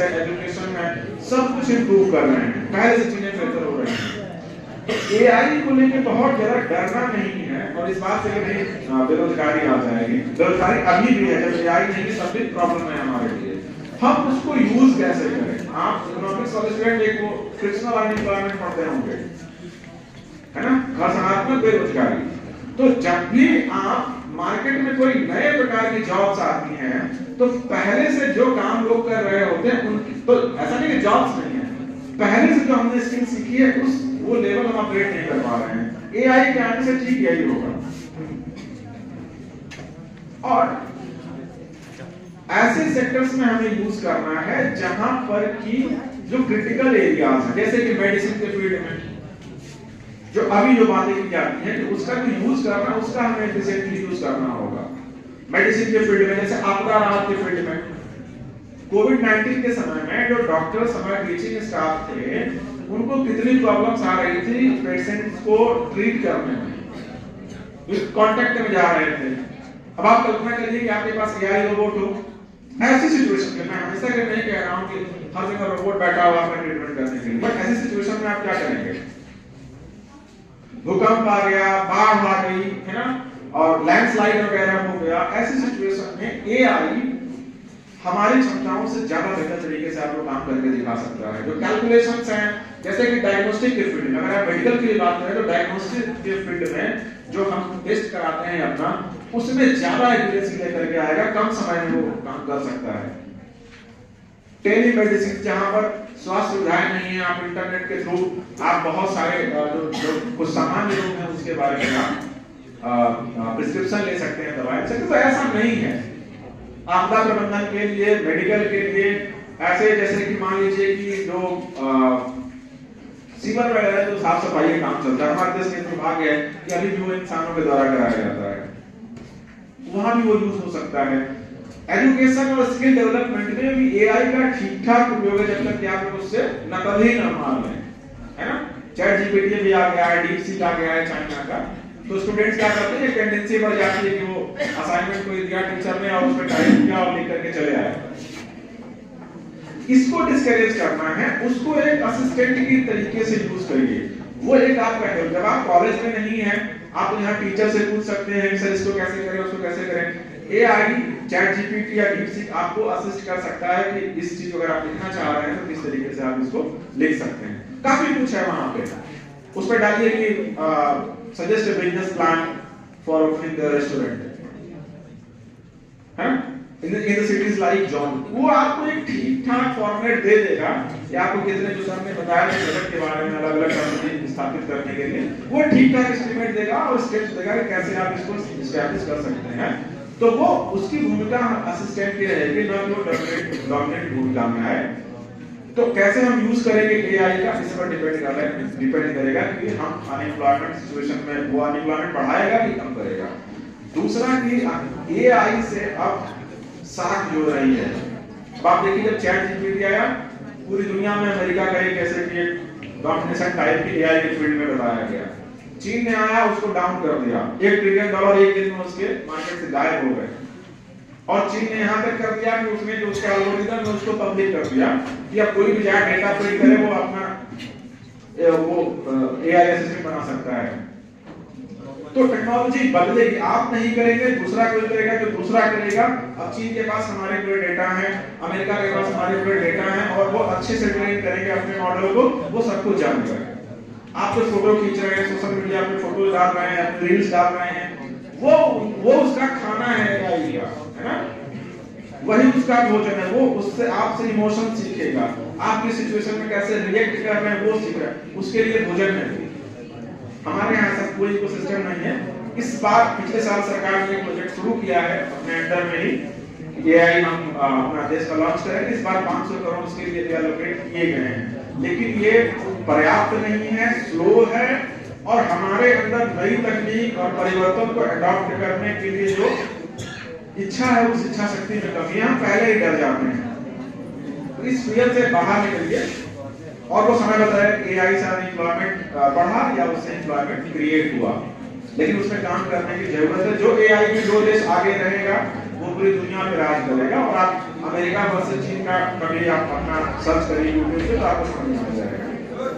Education में सब कुछ इम्प्रूव कर रहे हैं, पहले से चीजें बेहतर हो रही हैं। एआई को लेकर बहुत ज्यादा डरना नहीं है और इस बात से नहीं बेरोजगारी आ जाएगी। बेरोजगारी अभी भी है, जब एआई नहीं तब भी प्रॉब्लम है हमारे लिए। हम उसको यूज कैसे करें? आप इकोनॉमिक्स वाले स्टूडेंट एक वो फ्रिक्शनल अनएम्प्लॉयमेंट पढ़ते होंगे, है ना, घर्षणात्मक बेरोजगारी। तो जब भी आप मार्केट में कोई नए प्रकार की जॉब्स आती हैं तो पहले से जो काम लोग कर रहे होते हैं उनकी, तो ऐसा नहीं कि जॉब्स नहीं है, पहले से जो हमने स्किल सीखी है उस वो लेवल हम अपग्रेड नहीं कर पा रहे हैं। एआई के आने से ठीक यही होगा। और ऐसे सेक्टर्स में हमें यूज करना है जहां पर की जो क्रिटिकल एरियाज हैं, जैसे कि मेडिसिन के फील्ड में जो अभी जो बातें की जाती हैं कि उसका जो यूज करना उसका हमें एफिशिएंटली यूज करना होगा। मेडिसिन के फील्ड में, जैसे आपदा राहत के फील्ड में, कोविड-19 के समय में जो डॉक्टर्स हमारे टीचिंग स्टाफ थे उनको कितनी प्रॉब्लम्स आ रही थी पेशेंट्स को ट्रीट करने में, कांटेक्ट में जा रहे थे। अब आप कल्पना करिए कि आपके पास एआई रोबोट हो, ऐसी सिचुएशन में, मैं हमेशा के नहीं कह रहा हूं कि हर जगह रोबोट बैठा हुआ है ट्रीटमेंट करने के लिए, बट ऐसी सिचुएशन में आप क्या करेंगे? भूकंप आ गया, बाढ़ आ गई, है ना, और लैंडस्लाइड वगैरह हो गया, ऐसी सिचुएशन में एआई हमारी क्षमताओं से ज्यादा बेहतर तरीके से आपको काम करके दिखा सकता है। जो कैलकुलेशंस हैं, जैसे कि डायग्नोस्टिक के फील्ड में, अगर आप मेडिकल की बात करें तो डायग्नोस्टिक के फील्ड में जो हम टेस्ट कराते हैं अपना, उसमें ज्यादा एक्यूरेसी लेकर के आएगा, कम समय में वो काम कर सकता है। टेलीमेडिसिन, जहां पर स्वास्थ्य सुविधाएं नहीं है, आप इंटरनेट के थ्रू आप बहुत सारे जो कुछ सामान्य लोग हैं उसके बारे में आप प्रिस्क्रिप्शन ले सकते हैं, दवाएं ले सकते हैं। तो ऐसा नहीं है। आपदा प्रबंधन के लिए, मेडिकल के लिए, ऐसे जैसे कि मान लीजिए कि जो सीवर वगैरह जो साफ सफाई का काम चलता है, हमारे देश में विभाग है कि अभी भी वो इंसानों के द्वारा कराया जाता है, वहां भी वो यूज हो सकता है। एजुकेशन और स्किल डेवलपमेंट में भी एआई का ठीक ठाक उपयोग है, जब तक कि आप लोग उससे नकल ही न मार लें, है ना। चैट जीपीटी भी आ गया है, डीपसीक आ गया है चाइना का, तो स्टूडेंट्स क्या करते हैं, टेंडेंसी बढ़ जाती है कि वो असाइनमेंट कोई दिया टीचर ने और उसमें टाइप किया और लिख करके चले आए। इसको डिस्करेज करना है, उसको एक असिस्टेंट की तरीके से यूज करिए। वो एक आपका है, जब आप कॉलेज में नहीं है आप तो यहाँ टीचर से पूछ सकते हैं सर इसको कैसे करें, उसको कैसे करें। एआई, चैट जीपीटी या डीपसीक आपको असिस्ट कर सकता है कि इस चीज को अगर आप लिखना चाह रहे हैं तो किस तरीके से आप इसको लिख सकते हैं। काफी कुछ है वहां पे, उस पर डालिए कि suggest a business plan for opening the restaurant, है in the cities like John, वो आपको एक ठीक ठाक फॉर्मेट दे देगा कि आपको कितने, जो सर ने बताया प्रोडक्ट के बारे में अलग अलग कंपनी स्थापित करने के लिए, वो ठीक ठाक एस्टिमेट देगा और स्टेप्स देगा कि कैसे आप इसको एस्टैब्लिश कर सकते हैं। तो वो उसकी भूमिका असिस्टेंट की रहेगी, ना कि वो डोमिनेंट भूमिका में आए। तो कैसे हम यूज करेंगे एआई का, इस पर डिपेंड करेगा कि हम अनएम्प्लॉयमेंट सिचुएशन में वो अनएम्प्लॉयमेंट बढ़ाएगा कि कम करेगा। दूसरा कि एआई से अब साख जो रही है, अब आप देखिए जब चैट जीपीटी आया पूरी दुनिया में अमेरिका का एक ऐसे कि डोमिनेशन टाइप की एआई के फील्ड में बताया गया। चीन ने आया उसको डाउन कर दिया, $1 ट्रिलियन एक दिन में उसके मार्केट से गायब हो गए। और चीन ने यहाँ तक कर दिया कि उसने जो उसका एल्गोरिथम है उसको पब्लिक कर दिया कि अब कोई भी जाए डेटा फीड करे वो अपना वो एआई असिस्टेंट बना सकता है। तो टेक्नोलॉजी बदलेगी, आप नहीं करेंगे दूसरा कोई करेगा, जो दूसरा करेगा। अब चीन के पास हमारे पूरे डेटा है, अमेरिका के पास हमारे पूरे डेटा है और वो अच्छे से ट्रेन करेंगे अपने मॉडल को, वो सब कुछ जान जाएगा। आप जो फोटो खींच रहे हैं, सोशल मीडिया पे फोटो डाल रहे हैं, रील्स डाल रहे हैं, वो उसका खाना है एआई का, है ना, वही उसका भोजन है। वो उससे आपसे इमोशन सीखेगा, आपकी सिचुएशन में कैसे रिएक्ट कर रहे हैं वो सीख रहा है, उसके लिए भोजन है। हमारे यहाँ ऐसा कोई इकोसिस्टम नहीं है। इस बार पिछले साल सरकार ने एक प्रोजेक्ट शुरू किया है अपने अंडर में ही, एआई हम अपना देश का लॉन्च करेंगे। इस बार 500 करोड़ उसके लिए एलोकेट किए गए हैं, लेकिन ये पर्याप्त नहीं है, स्लो है और हमारे अंदर नई तकनीक और परिवर्तन को अडॉप्ट करने के लिए जो इच्छा है उस इच्छा शक्ति में कमी है, हम पहले ही डर जाते हैं। तो इस फियर से बाहर निकलिए और वो समय बताया एआई से अनएम्प्लॉयमेंट बढ़ा या उससे एम्प्लॉयमेंट क्रिएट हुआ, लेकिन उसमें काम करने की जरूरत है। जो एआई में जो देश आगे रहेगा वो पूरी दुनिया में राज करेगा और आप अमेरिका वर्सेस चीन का कभी आप अपना सर्च करिए यूट्यूब पे तो आपको समझ में आएगा।